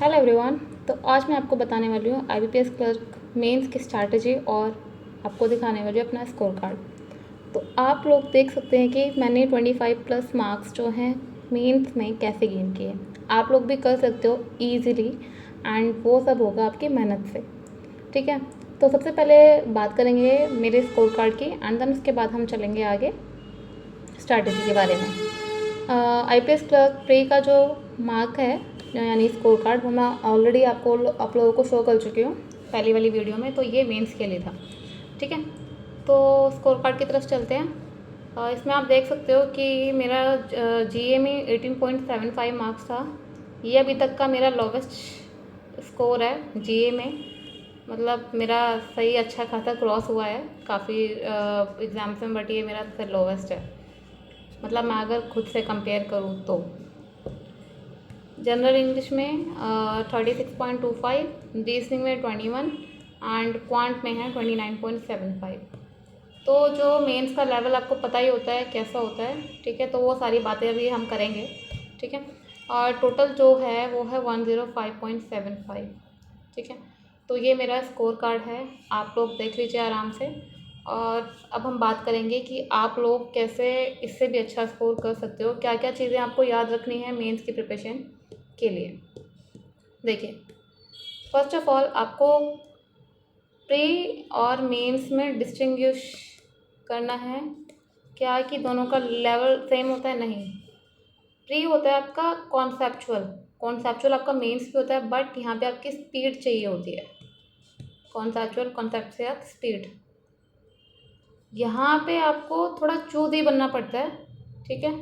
Hello everyone. तो आज मैं आपको बताने वाली हूँ आईबीपीएस क्लर्क मेंस की स्ट्रैटेजी और आपको दिखाने वाली हूँ अपना स्कोर कार्ड। तो आप लोग देख सकते हैं कि मैंने 25 प्लस मार्क्स जो हैं मेंस में कैसे गेन किए। आप लोग भी कर सकते हो ईजिली एंड वो सब होगा आपकी मेहनत से। ठीक है, तो सबसे पहले बात करेंगे मेरे स्कोर कार्ड की एंड देन उसके बाद हम चलेंगे आगे स्ट्रैटेजी के बारे में। आईपीएस क्लर्क प्री का जो मार्क है यानी स्कोर कार्ड वो मैं ऑलरेडी आप लोगों को शो कर चुकी हूँ पहली वाली वीडियो में। तो ये मेंस के लिए था। ठीक है, तो स्कोर कार्ड की तरफ चलते हैं। इसमें आप देख सकते हो कि मेरा जीए में 18.75 मार्क्स था। ये अभी तक का मेरा लोवेस्ट स्कोर है जीए में। मतलब मेरा सही अच्छा खासा क्रॉस हुआ है काफ़ी एग्ज़ाम्स में, बट ये मेरा सबसे लोवेस्ट है। मतलब मैं अगर खुद से कंपेयर करूँ तो जनरल इंग्लिश में 36.25, रीजनिंग में 21 एंड क्वांट में है 29.75। तो जो मेंस का लेवल आपको पता ही होता है कैसा होता है। ठीक है, तो वो सारी बातें अभी हम करेंगे। ठीक है, और टोटल जो है वो है 105.75। ठीक है, तो ये मेरा स्कोर कार्ड है, आप लोग देख लीजिए आराम से। और अब हम बात करेंगे कि आप लोग कैसे इससे भी अच्छा स्कोर कर सकते हो, क्या क्या चीज़ें आपको याद रखनी है मेंस की प्रिपरेशन के लिए। देखिए, फर्स्ट ऑफ ऑल आपको प्री और मेंस में डिस्टिंग्विश करना है क्या कि दोनों का लेवल सेम होता है। नहीं, प्री होता है आपका कॉन्सेप्चुअल आपका मेंस भी होता है, बट यहाँ पे आपकी स्पीड चाहिए होती है। कॉन्सेप्चुअल कॉन्सेप्ट से आप स्पीड, यहाँ पे आपको थोड़ा चूज़ी बनना पड़ता है। ठीक है,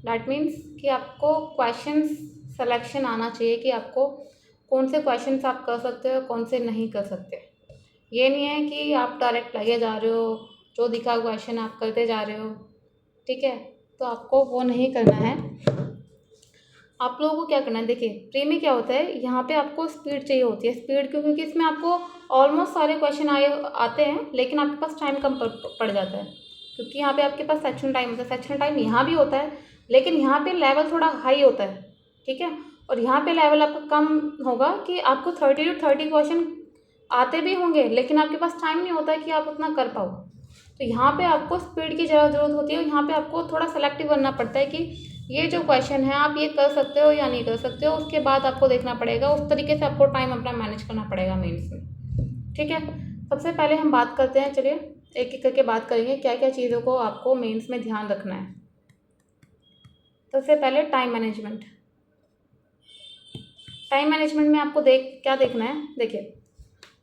डैट मीन्स कि आपको क्वेश्चंस सिलेक्शन आना चाहिए कि आपको कौन से क्वेश्चंस आप कर सकते हो कौन से नहीं कर सकते। ये नहीं है कि आप डायरेक्ट लगे जा रहे हो, जो दिखा क्वेश्चन आप करते जा रहे हो। ठीक है, तो आपको वो नहीं करना है। आप लोगों को क्या करना है, देखिए प्री में क्या होता है, यहाँ पे आपको स्पीड चाहिए होती है। स्पीड क्यों? क्योंकि इसमें आपको ऑलमोस्ट सारे क्वेश्चन आते हैं, लेकिन आपके पास टाइम कम पड़ जाता है। क्योंकि यहाँ पे आपके पास सेक्शन टाइम होता है। सेक्शन टाइम यहाँ भी होता है, लेकिन यहाँ पे लेवल थोड़ा हाई होता है। ठीक है, और यहाँ पे लेवल आपका कम होगा कि आपको 30 to 30 क्वेश्चन आते भी होंगे, लेकिन आपके पास टाइम नहीं होता है कि आप उतना कर पाओ। तो यहाँ पे आपको स्पीड की ज़्यादा ज़रूरत होती है। यहाँ पे आपको थोड़ा सेलेक्टिव बनना पड़ता है कि ये जो क्वेश्चन है आप ये कर सकते हो या नहीं कर सकते हो। उसके बाद आपको देखना पड़ेगा, उस तरीके से आपको टाइम अपना मैनेज करना पड़ेगा मेंस में। ठीक है, सबसे पहले हम बात करते हैं, चलिए एक एक करके बात करेंगे क्या क्या चीज़ों को आपको मेंस में ध्यान रखना है। सबसे पहले टाइम मैनेजमेंट। टाइम मैनेजमेंट में आपको क्या देखना है। देखिए,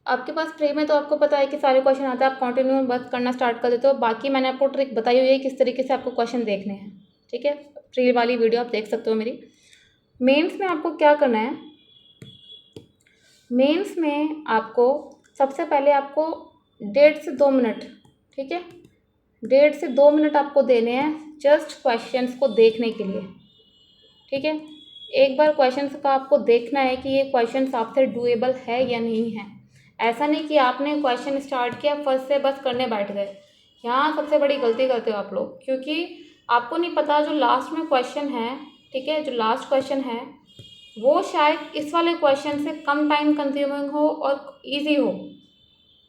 आपके पास प्री में तो आपको पता है कि सारे क्वेश्चन आते हैं, आप कंटिन्यू बस करना स्टार्ट कर देते हो। बाकी मैंने आपको ट्रिक बताई हुई है किस तरीके से आपको क्वेश्चन देखने हैं। ठीक है, प्री वाली वीडियो आप देख सकते हो मेरी। मेंस में आपको क्या करना है, मेंस में आपको सबसे पहले आपको 1.5 से 2 मिनट, ठीक है, 1.5 से 2 मिनट आपको देने हैं जस्ट क्वेश्चंस को देखने के लिए। ठीक है, एक बार क्वेश्चंस का आपको देखना है कि ये क्वेश्चंस आपसे डूएबल है या नहीं है। ऐसा नहीं कि आपने क्वेश्चन स्टार्ट किया फर्स्ट से बस करने बैठ गए। यहाँ सबसे बड़ी गलती करते हो आप लोग, क्योंकि आपको नहीं पता जो लास्ट में क्वेश्चन है, ठीक है, जो लास्ट क्वेश्चन है वो शायद इस वाले क्वेश्चन से कम टाइम कंज्यूमिंग हो और इजी हो।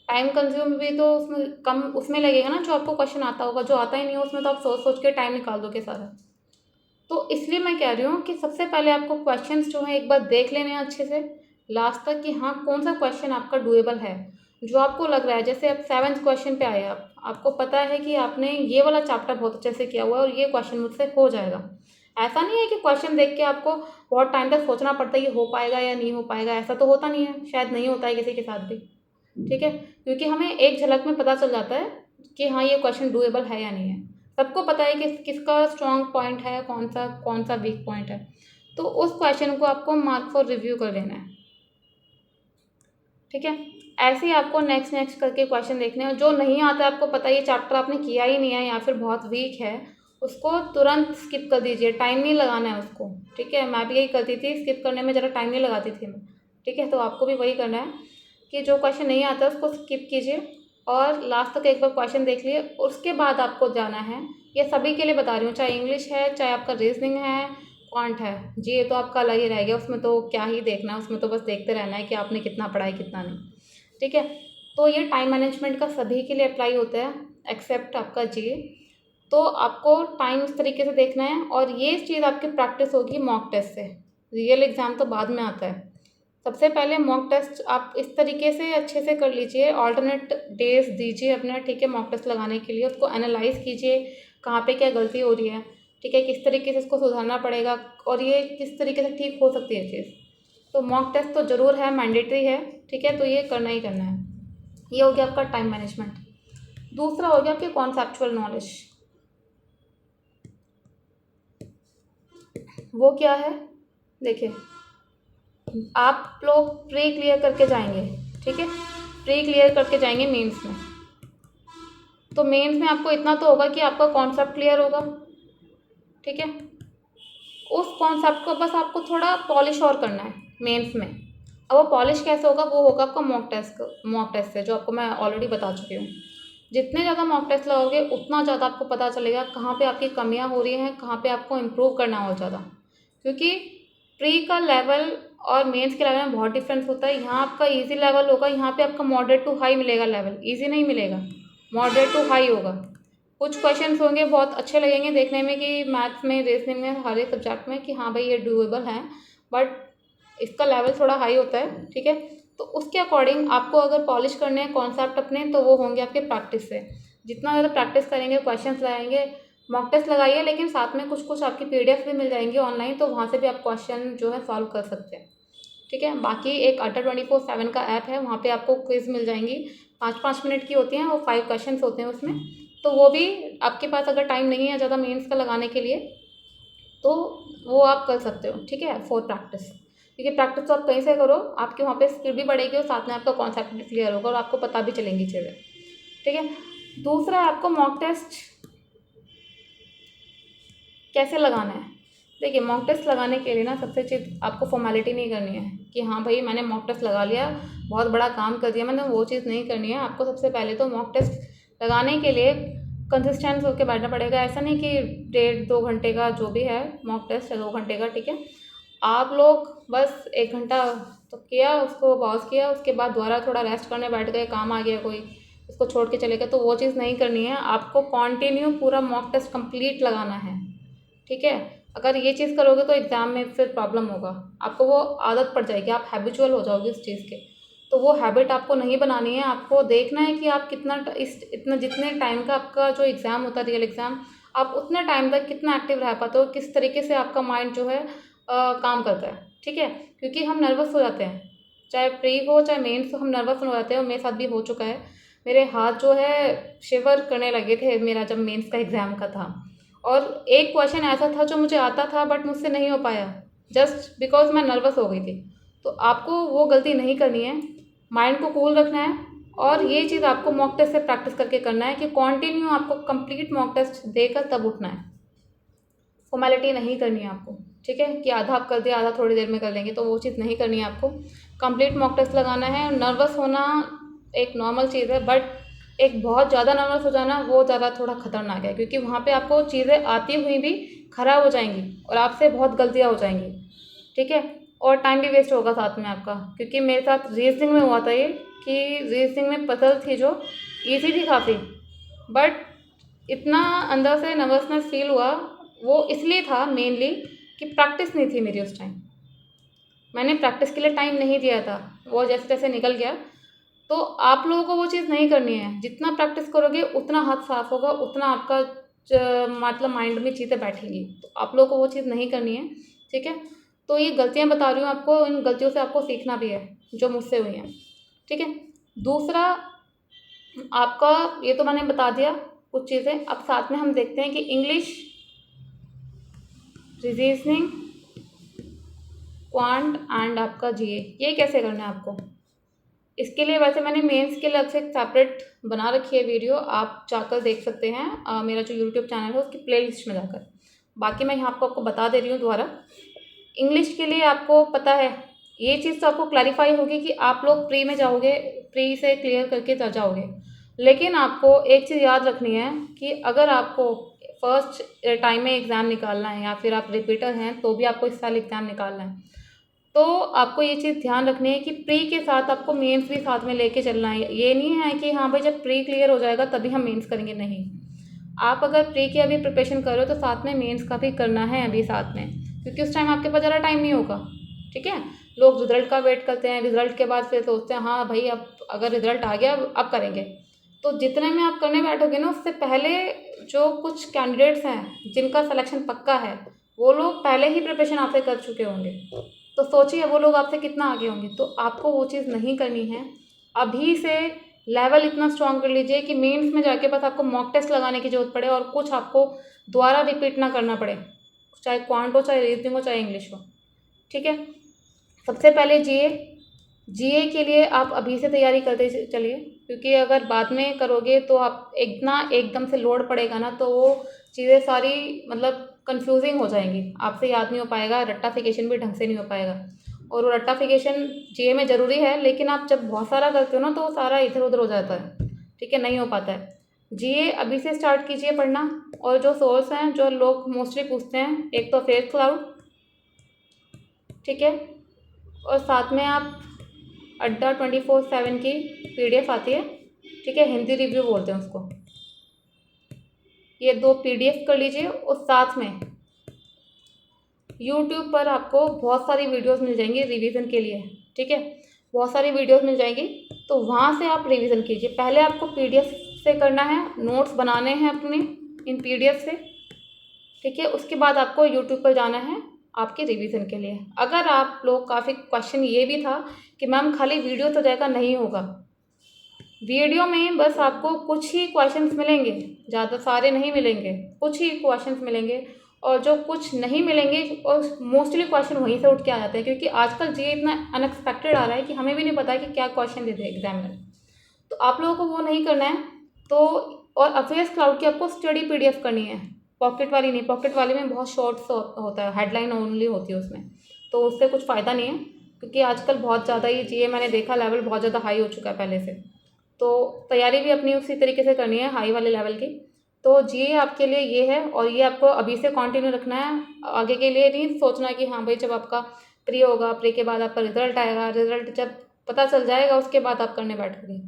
टाइम कंज्यूम भी तो उसमें लगेगा ना जो आपको क्वेश्चन आता होगा। जो आता ही नहीं हो उसमें तो आप सोच सोच के टाइम निकाल दोगे सारा। तो इसलिए मैं कह रही हूँ कि सबसे पहले आपको क्वेश्चंस जो है एक बार देख लेने हैं अच्छे से लास्ट तक कि हाँ कौन सा क्वेश्चन आपका डुएबल है, जो आपको लग रहा है। जैसे आप 7th क्वेश्चन पे आए, आपको पता है कि आपने ये वाला चैप्टर बहुत अच्छे से किया हुआ है और ये क्वेश्चन मुझसे हो जाएगा। ऐसा नहीं है कि क्वेश्चन देख के आपको बहुत टाइम तक सोचना पड़ता है कि हो पाएगा या नहीं हो पाएगा। ऐसा तो होता नहीं है, शायद नहीं होता है किसी के साथ भी। ठीक है, क्योंकि हमें एक झलक में पता चल जाता है कि हाँ ये क्वेश्चन डुएबल है या नहीं है। सबको पता है कि किसका स्ट्रॉन्ग पॉइंट है, कौन सा वीक पॉइंट है। तो उस क्वेश्चन को आपको मार्क फॉर रिव्यू कर लेना है। ठीक है, ऐसे ही आपको नेक्स्ट करके क्वेश्चन देखने हैं। जो नहीं आता आपको पता है ये चैप्टर आपने किया ही नहीं है या फिर बहुत वीक है, उसको तुरंत स्किप कर दीजिए, टाइम नहीं लगाना है उसको। ठीक है, मैं भी यही करती थी, स्किप करने में ज़रा टाइम नहीं लगाती थी मैं। ठीक है, तो आपको भी वही करना है कि जो क्वेश्चन नहीं आता उसको स्किप कीजिए और लास्ट तक एक बार क्वेश्चन देख लिए, उसके बाद आपको जाना है। ये सभी के लिए बता रही हूँ, चाहे इंग्लिश है, चाहे आपका रीजनिंग है, क्वांट है जी, ये तो आपका अलग ही रह गया, उसमें तो क्या ही देखना है, उसमें तो बस देखते रहना है कि आपने कितना पढ़ा है कितना नहीं। ठीक है, तो ये टाइम मैनेजमेंट का सभी के लिए अप्लाई होता है एक्सेप्ट आपका जी। तो आपको टाइम इस तरीके से देखना है, और ये चीज़ आपकी प्रैक्टिस होगी मॉक टेस्ट से। रियल एग्ज़ाम तो बाद में आता है। सबसे पहले मॉक टेस्ट आप इस तरीके से अच्छे से कर लीजिए, ऑल्टरनेट डेज दीजिए अपने, ठीक है, मॉक टेस्ट लगाने के लिए। उसको एनालाइज़ कीजिए कहाँ पे क्या गलती हो रही है, ठीक है, किस तरीके से इसको सुधारना पड़ेगा और ये किस तरीके से ठीक हो सकती है चीज़। तो मॉक टेस्ट तो ज़रूर है, मैंडेटरी है, ठीक है, तो ये करना ही करना है। ये हो गया आपका टाइम मैनेजमेंट। दूसरा हो गया आपकी कॉन्सेप्चुअल नॉलेज। वो क्या है, देखिए, आप लोग प्री क्लियर करके जाएंगे, ठीक है, प्री क्लियर करके जाएंगे मेंस में। तो मेंस में आपको इतना तो होगा कि आपका कॉन्सेप्ट क्लियर होगा, ठीक है। उस कॉन्सेप्ट को बस आपको थोड़ा पॉलिश और करना है मेंस में। अब वो पॉलिश कैसे होगा, वो होगा आपका मॉक टेस्ट से, जो आपको मैं ऑलरेडी बता चुकी हूँ। जितने ज़्यादा मॉक टेस्ट लगाओगे उतना ज़्यादा आपको पता चलेगा कहाँ पे आपकी कमियाँ हो रही हैं, कहाँ पे आपको इम्प्रूव करना है और ज़्यादा। क्योंकि प्री का लेवल और मेंस के लेवल में बहुत डिफरेंस होता है। यहाँ आपका इजी लेवल होगा, यहाँ पे आपका मॉडरेट टू हाई मिलेगा लेवल, इजी नहीं मिलेगा, मॉडरेट टू हाई होगा। कुछ क्वेश्चंस होंगे बहुत अच्छे लगेंगे देखने में कि मैथ्स में, रीजनिंग में, हर एक सब्जेक्ट में, कि हाँ भाई ये डूएबल है, बट इसका लेवल थोड़ा हाई होता है, ठीक है। तो उसके अकॉर्डिंग आपको अगर पॉलिश करने हैं कॉन्सेप्ट अपने, तो वो होंगे आपके प्रैक्टिस से। जितना ज़्यादा प्रैक्टिस करेंगे, क्वेश्चंस लगाएंगे, मॉक टेस्ट लगाइए, लेकिन साथ में कुछ कुछ आपकी पीडीएफ भी मिल जाएंगी ऑनलाइन, तो वहाँ से भी आप क्वेश्चन जो है सॉल्व कर सकते हैं, ठीक है। बाकी एक अड्डा 24/7 का ऐप है, वहाँ पे आपको क्विज मिल जाएंगी, 5-5 मिनट की होती हैं, वो 5 क्वेश्चन होते हैं उसमें। तो वो भी आपके पास अगर टाइम नहीं है ज़्यादा मेंस का लगाने के लिए, तो वो आप कर सकते हो, ठीक है, फॉर प्रैक्टिस। क्योंकि प्रैक्टिस तो आप कहीं से करो, आपके वहाँ पे स्किल भी बढ़ेगी और साथ में आपका कॉन्सेप्ट भी क्लियर होगा और आपको पता भी चलेंगी चीज़ें, ठीक है। दूसरा आपको मॉक टेस्ट कैसे लगाना है। देखिए, मॉक टेस्ट लगाने के लिए ना सबसे चीज़ आपको फॉर्मेलिटी नहीं करनी है कि हाँ भाई मैंने मॉक टेस्ट लगा लिया, बहुत बड़ा काम कर दिया मैंने, वो चीज़ नहीं करनी है आपको। सबसे पहले तो मॉक टेस्ट लगाने के लिए कंसिस्टेंट होकर बैठना पड़ेगा। ऐसा नहीं कि 1.5-2 घंटे का जो भी है मॉक टेस्ट या 2 घंटे का, ठीक है, आप लोग बस 1 घंटा तो किया, उसको पॉज किया, उसके बाद दोबारा थोड़ा रेस्ट करने बैठ गए, काम आ गया कोई, उसको छोड़ के चले गए, तो वो चीज़ नहीं करनी है। आपको कंटिन्यू पूरा मॉक टेस्ट कंप्लीट लगाना है, ठीक है। अगर ये चीज़ करोगे तो एग्ज़ाम में फिर प्रॉब्लम होगा, आपको वो आदत पड़ जाएगी, आप हैबिचुअल हो जाओगे उस चीज़ के। तो वो हैबिट आपको नहीं बनानी है, आपको देखना है कि आप कितना इतना जितने टाइम का आपका जो एग्ज़ाम होता है रियल एग्ज़ाम, आप उतने टाइम तक कितना एक्टिव रह पाते हो, किस तरीके से आपका माइंड जो है काम करता है, ठीक है। क्योंकि हम नर्वस हो जाते हैं, चाहे प्री हो चाहे मेंस हो, हम नर्वस हो जाते हैं, और मेरे साथ भी हो चुका है। मेरे हाथ जो है शिवर करने लगे थे मेरा जब मेंस का एग्ज़ाम का था, और एक क्वेश्चन ऐसा था जो मुझे आता था बट मुझसे नहीं हो पाया, जस्ट बिकॉज मैं नर्वस हो गई थी। तो आपको वो गलती नहीं करनी है, माइंड को कूल रखना है, और ये चीज़ आपको मॉक टेस्ट से प्रैक्टिस करके करना है कि कंटिन्यू आपको कंप्लीट मॉक टेस्ट देकर तब उठना है। फॉर्मेलिटी नहीं करनी है आपको, ठीक है, कि आधा आप कर दिया आधा थोड़ी देर में कर लेंगे, तो वो चीज़ नहीं करनी है आपको। कंप्लीट मॉक टेस्ट लगाना है। नर्वस होना एक नॉर्मल चीज़ है, बट एक बहुत ज़्यादा नर्वस हो जाना वो ज़्यादा थोड़ा खतरनाक है, क्योंकि वहाँ पे आपको चीज़ें आती हुई भी खराब हो जाएंगी और आपसे बहुत गलतियाँ हो जाएंगी, ठीक है, और टाइम भी वेस्ट होगा साथ में आपका। क्योंकि मेरे साथ रीजनिंग में हुआ था ये, कि रीजनिंग में पजल थी जो ईजी थी काफ़ी, बट इतना अंदर से नर्वसनेस फील हुआ, वो इसलिए था मेनली कि प्रैक्टिस नहीं थी मेरी उस टाइम, मैंने प्रैक्टिस के लिए टाइम नहीं दिया था, वो जैसे तैसे निकल गया। तो आप लोगों को वो चीज़ नहीं करनी है, जितना प्रैक्टिस करोगे उतना हाथ साफ होगा, उतना आपका मतलब माइंड में चीज़ें बैठेंगी, तो आप लोगों को वो चीज़ नहीं करनी है, ठीक है। तो ये गलतियाँ बता रही हूँ आपको, इन गलतियों से आपको सीखना भी है जो मुझसे हुई हैं, ठीक है। दूसरा आपका, ये तो मैंने बता दिया कुछ चीज़ें, अब साथ में हम देखते हैं कि इंग्लिश, रीजनिंग, क्वांट एंड आपका जीए, ये कैसे करना है आपको। इसके लिए वैसे मैंने मेंस के लिए अलग से एक सेपरेट बना रखी है वीडियो, आप जाकर देख सकते हैं मेरा जो यूट्यूब चैनल है उसकी प्लेलिस्ट में जाकर। बाकी मैं यहाँ आपको बता दे रही हूँ दोबारा। इंग्लिश के लिए आपको पता है, ये चीज़ तो आपको क्लैरिफाई होगी कि आप लोग प्री में जाओगे, प्री से क्लियर करके जाओगे, लेकिन आपको एक चीज़ याद रखनी है कि अगर आपको फर्स्ट टाइम में एग्ज़ाम निकालना है या फिर आप रिपीटर हैं तो भी आपको इस साल एग्ज़ाम निकालना है, तो आपको ये चीज़ ध्यान रखनी है कि प्री के साथ आपको मेंस भी साथ में लेके चलना है। ये नहीं है कि हाँ भाई जब प्री क्लियर हो जाएगा तभी हम मेंस करेंगे, नहीं। आप अगर प्री की अभी प्रिपरेशन कर रहे हो तो साथ में मेंस का भी करना है अभी साथ में, क्योंकि उस टाइम आपके पास ज़्यादा टाइम नहीं होगा, ठीक है। लोग रिज़ल्ट का वेट करते हैं, रिज़ल्ट के बाद फिर सोचते हैं हाँ भाई अब अगर रिज़ल्ट आ गया अब करेंगे। तो जितने में आप करने बैठोगे ना उससे पहले जो कुछ कैंडिडेट्स हैं जिनका सिलेक्शन पक्का है वो लोग पहले ही प्रिपरेशन आपसे कर चुके होंगे, तो सोचिए वो लोग आपसे कितना आगे होंगे। तो आपको वो चीज़ नहीं करनी है, अभी से लेवल इतना स्ट्रॉन्ग कर लीजिए कि मेंस में जाके बस आपको मॉक टेस्ट लगाने की ज़रूरत पड़े और कुछ आपको दोबारा रिपीट ना करना पड़े, चाहे क्वांट हो, चाहे रीजनिंग हो, चाहे इंग्लिश हो, ठीक है। सबसे पहले जीए के लिए आप अभी से तैयारी करते चलिए, क्योंकि अगर बाद में करोगे तो आप एकदम से लोड पड़ेगा ना तो वो चीज़ें सारी मतलब कंफ्यूजिंग हो जाएंगी, आपसे याद नहीं हो पाएगा, रट्टाफिकेशन भी ढंग से नहीं हो पाएगा। और वो रट्टाफिकेशन जीए में ज़रूरी है, लेकिन आप जब बहुत सारा करते हो ना तो वो सारा इधर उधर हो जाता है, ठीक है, नहीं हो पाता है। जीए अभी से स्टार्ट कीजिए पढ़ना। और जो सोर्स हैं जो लोग मोस्टली पूछते हैं, एक तो फेस क्लाउड, ठीक है, और साथ में आप अड्डा 24/7 की पीडीएफ आती है, ठीक है, हिंदी रिव्यू बोलते हैं उसको, ये 2 पीडीएफ कर लीजिए। और साथ में यूट्यूब पर आपको बहुत सारी वीडियोस मिल जाएंगी रिवीजन के लिए, ठीक है, बहुत सारी वीडियोस मिल जाएंगी, तो वहाँ से आप रिवीजन कीजिए। पहले आपको पीडीएफ से करना है, नोट्स बनाने हैं अपने इन पीडीएफ से, ठीक है, उसके बाद आपको यूट्यूब पर जाना है आपके रिवीजन के लिए। अगर आप लोग काफ़ी क्वेश्चन ये भी था कि मैम खाली वीडियो तो जाएगा, नहीं होगा। वीडियो में बस आपको कुछ ही क्वेश्चंस मिलेंगे, ज़्यादा सारे नहीं मिलेंगे, कुछ ही क्वेश्चंस मिलेंगे, और जो कुछ नहीं मिलेंगे और मोस्टली क्वेश्चन वहीं से उठ के आ जाते हैं, क्योंकि आजकल जी इतना अनएक्सपेक्टेड आ रहा है कि हमें भी नहीं पता है कि क्या क्वेश्चन दे दे एग्जामिनर, तो आप लोगों को वो नहीं करना है। तो और अफेयर्स क्लाउड की आपको स्टडी पीडीएफ करनी है, पॉकेट वाली नहीं, पॉकेट वाली में बहुत शॉर्ट्स होता है, हेडलाइन ओनली होती है उसमें, तो उससे कुछ फ़ायदा नहीं है, क्योंकि आजकल बहुत ज़्यादा ही जीए मैंने देखा लेवल बहुत ज़्यादा हाई हो चुका है पहले से, तो तैयारी भी अपनी उसी तरीके से करनी है हाई वाले लेवल की। तो जीए आपके लिए ये है, और ये आपको अभी से कंटिन्यू रखना है, आगे के लिए नहीं सोचना कि हाँ भाई जब आपका प्री होगा, प्री के बाद आपका रिजल्ट आएगा, रिजल्ट जब पता चल जाएगा उसके बाद आप करने बैठोगे,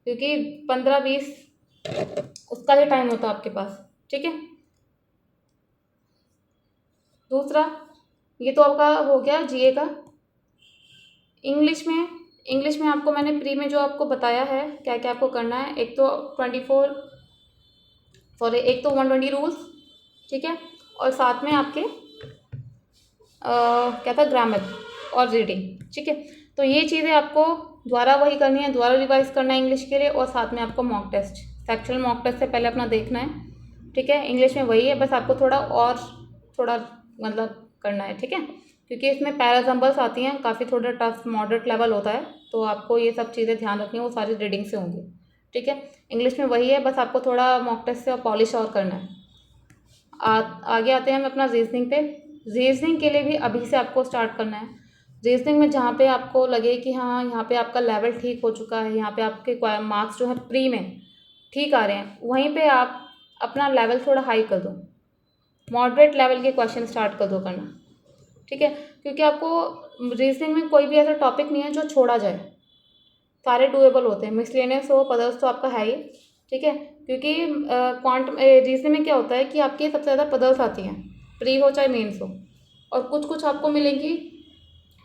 क्योंकि 15-20 उसका ही टाइम होता है आपके पास, ठीक है। दूसरा ये तो आपका हो गया जीए का। इंग्लिश में आपको मैंने प्री में जो आपको बताया है क्या क्या आपको करना है, एक तो 120 रूल्स, ठीक है, और साथ में आपके क्या था, ग्रामर और रीडिंग, ठीक है। तो ये चीज़ें आपको दोबारा वही करनी है, दोबारा रिवाइज करना है इंग्लिश के लिए, और साथ में आपको mock test, sectional mock test से पहले अपना देखना है, ठीक है। इंग्लिश में वही है, बस आपको थोड़ा मतलब करना है, ठीक है, क्योंकि इसमें पैराग्राम्बल्स आती हैं, काफ़ी थोड़ा टफ मॉडरेट लेवल होता है, तो आपको ये सब चीज़ें ध्यान रखनी है, वो सारी रीडिंग से होंगी, ठीक है। इंग्लिश में वही है, बस आपको थोड़ा मॉक टेस्ट से और पॉलिश और करना है। आगे आते हैं हम अपना रीजनिंग पे। रीजनिंग के लिए भी अभी से आपको स्टार्ट करना है। रीजनिंग में जहाँ पे आपको लगे कि हाँ यहाँ पे आपका लेवल ठीक हो चुका है, यहाँ पे आपके मार्क्स जो है प्री में ठीक आ रहे हैं, वहीं पे आप अपना लेवल थोड़ा हाई कर दो, मॉडरेट लेवल के क्वेश्चन स्टार्ट कर दो करना, ठीक है, क्योंकि आपको रीजनिंग में कोई भी ऐसा टॉपिक नहीं है जो छोड़ा जाए, सारे डुएबल होते हैं, मिसलेनियस हो, पजल्स तो आपका है ही, ठीक है, क्योंकि रीजनिंग में क्या होता है कि आपकी सबसे ज़्यादा पजल्स आती हैं, प्री हो चाहे मेंस हो, और कुछ कुछ आपको मिलेंगी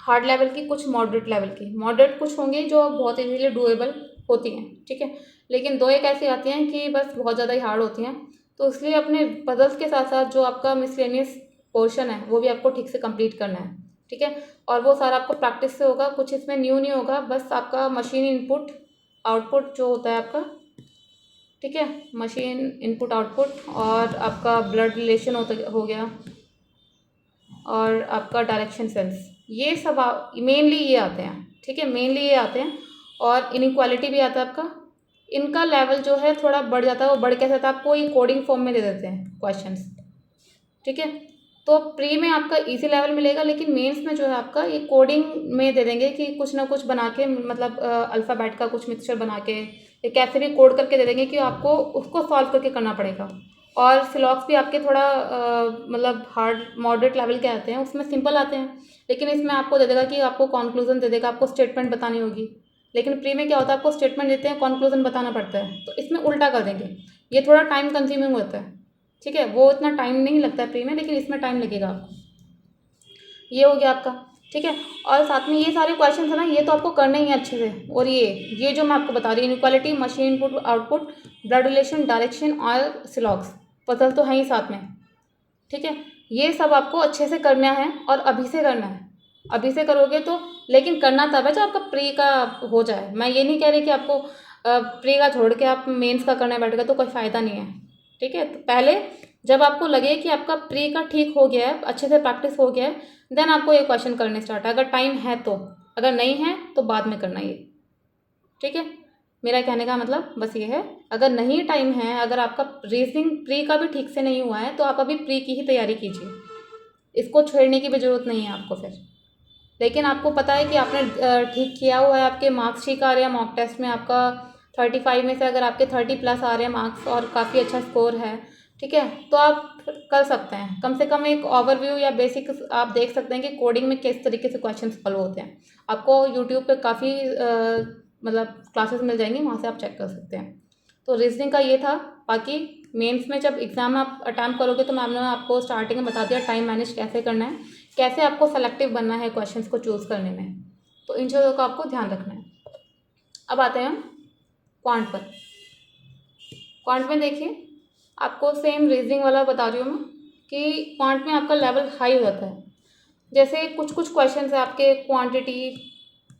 हार्ड लेवल की, कुछ मॉडरेट लेवल की, मॉडरेट कुछ होंगी जो बहुत इजीली डुएबल होती हैं, ठीक है, लेकिन 2 एक ऐसी आती हैं कि बस बहुत ज़्यादा ही हार्ड होती हैं, तो इसलिए अपने पजल्स के साथ साथ जो आपका मिसलेनियस पोर्शन है वो भी आपको ठीक से कंप्लीट करना है, ठीक है, और वो सारा आपको प्रैक्टिस से होगा, कुछ इसमें न्यू नहीं होगा, बस आपका मशीन इनपुट आउटपुट जो होता है आपका, ठीक है, मशीन इनपुट आउटपुट, और आपका ब्लड रिलेशन हो गया, और आपका डायरेक्शन सेंस, ये सब मेनली ये आते हैं, ठीक है, मेनली ये आते हैं, और इनइक्वालिटी भी आता है आपका, इनका लेवल जो है थोड़ा बढ़ जाता है, वो बढ़ कैसे आता है, आपको ये कोडिंग फॉर्म में दे देते हैं क्वेश्चंस, ठीक है, तो प्री में आपका इजी लेवल मिलेगा, लेकिन मेंस में जो है आपका ये कोडिंग में दे देंगे कि कुछ ना कुछ बना के, मतलब अल्फ़ाबेट का कुछ मिक्सचर बना के या कैसे भी कोड करके दे देंगे कि आपको उसको सॉल्व करके करना पड़ेगा, और सिलॉक्स भी आपके थोड़ा मतलब हार्ड मॉडरेट लेवल के आते हैं, उसमें सिंपल आते हैं, लेकिन इसमें आपको दे देगा कि आपको कॉन्क्लूजन दे देगा, आपको स्टेटमेंट बतानी होगी। लेकिन प्री में क्या होता है, आपको स्टेटमेंट देते हैं, कॉन्क्लूजन बताना पड़ता है, तो इसमें उल्टा कर देंगे। ये थोड़ा टाइम कंज्यूमिंग होता है, ठीक है, वो इतना टाइम नहीं लगता है प्री में, लेकिन इसमें टाइम लगेगा आपको। ये हो गया आपका, ठीक है। और साथ में ये सारे क्वेश्चन है ना, ये तो आपको करने ही है अच्छे से। और ये जो मैं आपको बता रही हूँ, inequality, machine input output, blood relation, direction और सिलॉक्स, पजल तो है ही साथ में, ठीक है। ये सब आपको अच्छे से करना है और अभी से करना है। अभी से करोगे तो, लेकिन करना तब है जब आपका प्री का हो जाए। मैं ये नहीं कह रही कि आपको प्री का छोड़ के आप मेंस का करने बैठ गए तो कोई फ़ायदा नहीं है, ठीक है। तो पहले जब आपको लगे कि आपका प्री का ठीक हो गया है, अच्छे से प्रैक्टिस हो गया है, देन आपको ये क्वेश्चन करने स्टार्ट है, अगर टाइम है तो। अगर नहीं है तो बाद में करना ये, ठीक है। मेरा कहने का मतलब बस ये है, अगर नहीं टाइम है, अगर आपका रीजनिंग प्री का भी ठीक से नहीं हुआ है, तो आप अभी प्री की ही तैयारी कीजिए, इसको छोड़ने की भी ज़रूरत नहीं है आपको फिर। लेकिन आपको पता है कि आपने ठीक किया हुआ है, आपके मार्क्स ठीक आ रहे हैं, मॉक टेस्ट में आपका 35 में से अगर आपके 30+ आ रहे हैं मार्क्स और काफ़ी अच्छा स्कोर है, ठीक है, तो आप कर सकते हैं। कम से कम एक ओवरव्यू या बेसिक आप देख सकते हैं कि कोडिंग में किस तरीके से क्वेश्चन सॉल्व होते हैं। आपको यूट्यूब पे काफ़ी मतलब क्लासेस मिल जाएंगी, वहाँ से आप चेक कर सकते हैं। तो रीजनिंग का ये था। बाकी मेंस में जब एग्ज़ाम आप अटैम्प्ट करोगे तो मैम ने आपको स्टार्टिंग में बता दिया टाइम मैनेज कैसे करना है, कैसे आपको सेलेक्टिव बनना है क्वेश्चंस को चूज़ करने में, तो इन चीज़ों का आपको ध्यान रखना है। अब आते हैं हम क्वांट पर। क्वांट में देखिए, आपको सेम रीजनिंग वाला बता रही हूँ मैं कि क्वांट में आपका लेवल हाई हो जाता है। जैसे कुछ कुछ क्वेश्चंस है आपके क्वांटिटी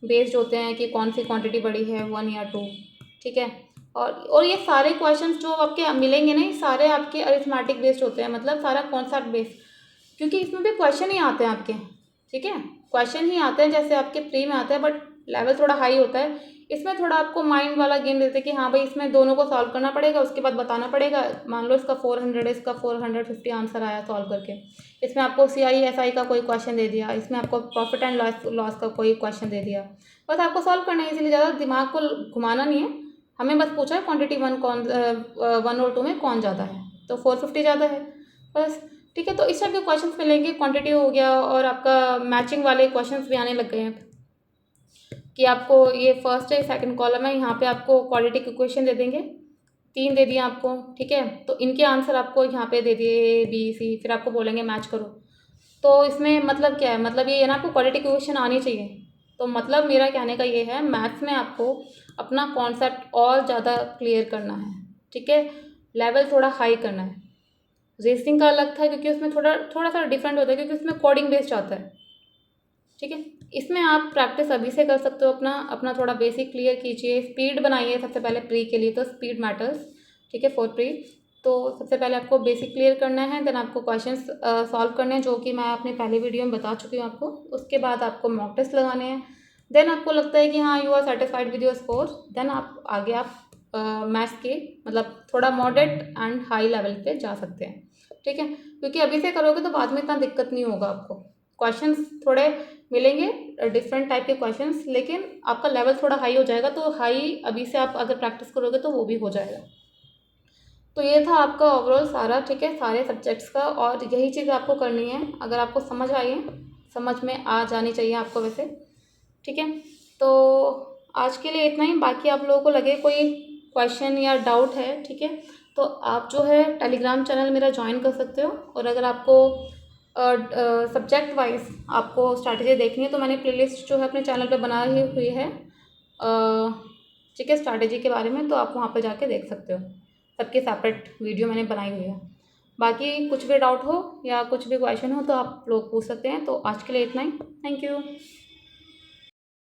बेस्ड होते हैं कि कौन सी क्वांटिटी बड़ी है, 1 या 2, ठीक है। और ये सारे क्वेश्चंस जो आपके मिलेंगे ना, ये सारे आपके अरिथमेटिक बेस्ड होते हैं, मतलब सारा कॉन्सेप्ट बेस्ड, क्योंकि इसमें भी क्वेश्चन ही आते हैं आपके, ठीक है, क्वेश्चन ही आते हैं जैसे आपके प्री में आते हैं, बट लेवल थोड़ा हाई होता है। इसमें थोड़ा आपको माइंड वाला गेम देते हैं कि हाँ भाई इसमें दोनों को सॉल्व करना पड़ेगा, उसके बाद बताना पड़ेगा। मान लो इसका 400 है, इसका 450 आंसर आया सॉल्व करके, इसमें आपको CISI का कोई क्वेश्चन दे दिया, इसमें आपको प्रॉफिट एंड लॉस का कोई क्वेश्चन दे दिया, बस आपको सॉल्व करना है। इसलिए ज़्यादा दिमाग को घुमाना नहीं है, हमें बस पूछा है क्वान्टिटी 1 और 2 में कौन ज़्यादा है, तो 450 ज़्यादा है बस, ठीक है। तो इस टाइप के क्वेश्चंस मिलेंगे, क्वांटिटी हो गया, और आपका मैचिंग वाले क्वेश्चंस भी आने लग गए हैं कि आपको ये फर्स्ट है, सेकंड कॉलम है, यहाँ पे आपको क्वाड्रेटिक इक्वेशन दे देंगे, 3 दे दिए आपको, ठीक है। तो इनके आंसर आपको यहाँ पे दे दिए A B C, फिर आपको बोलेंगे मैच करो। तो इसमें मतलब क्या है, मतलब ये है ना, आपको क्वाड्रेटिक इक्वेशन आनी चाहिए। तो मतलब मेरा कहने का ये है, मैथ्स में आपको अपना कॉन्सेप्ट और ज़्यादा क्लियर करना है, ठीक है, लेवल थोड़ा हाई करना है। रीजनिंग का अलग था क्योंकि उसमें थोड़ा सा डिफरेंट होता है, क्योंकि उसमें कोडिंग बेस्ड आता है, ठीक है। इसमें आप प्रैक्टिस अभी से कर सकते हो, अपना अपना थोड़ा बेसिक क्लियर कीजिए, स्पीड बनाइए सबसे पहले प्री के लिए, तो स्पीड मैटर्स, ठीक है, फॉर प्री। तो सबसे पहले आपको बेसिक क्लियर करना है, देन आपको क्वेश्चंस सॉल्व करने हैं, जो कि मैं अपने पहले वीडियो में बता चुकी हूँ आपको। उसके बाद आपको मॉक टेस्ट लगाने हैं, देन आपको लगता है कि हाँ you are satisfied with your score, then आप आगे आप मैथ्स के मतलब थोड़ा मॉडरेट एंड हाई लेवल पे जा सकते हैं, ठीक है। क्योंकि अभी से करोगे तो बाद में इतना दिक्कत नहीं होगा आपको, क्वेश्चंस थोड़े मिलेंगे डिफरेंट टाइप के क्वेश्चंस, लेकिन आपका लेवल थोड़ा हाई हो जाएगा। तो हाई अभी से आप अगर प्रैक्टिस करोगे तो वो भी हो जाएगा। तो ये था आपका ओवरऑल सारा, ठीक है, सारे सब्जेक्ट्स का, और यही चीज़ आपको करनी है। अगर आपको समझ आई है, समझ में आ जानी चाहिए आपको वैसे, ठीक है। तो आज के लिए इतना ही। बाकी आप लोगों को लगे कोई क्वेश्चन या डाउट है, ठीक है, तो आप जो है टेलीग्राम चैनल मेरा ज्वाइन कर सकते हो। और अगर आपको सब्जेक्ट वाइज आपको स्ट्रैटेजी देखनी है तो मैंने प्लेलिस्ट जो है अपने चैनल पे बनाई हुई है, ठीक है, स्ट्रैटेजी के बारे में, तो आप वहाँ पे जाके देख सकते हो, सबके सेपरेट वीडियो मैंने बनाई हुई है। बाकी कुछ भी डाउट हो या कुछ भी क्वेश्चन हो तो आप लोग पूछ सकते हैं। तो आज के लिए इतना ही, थैंक यू।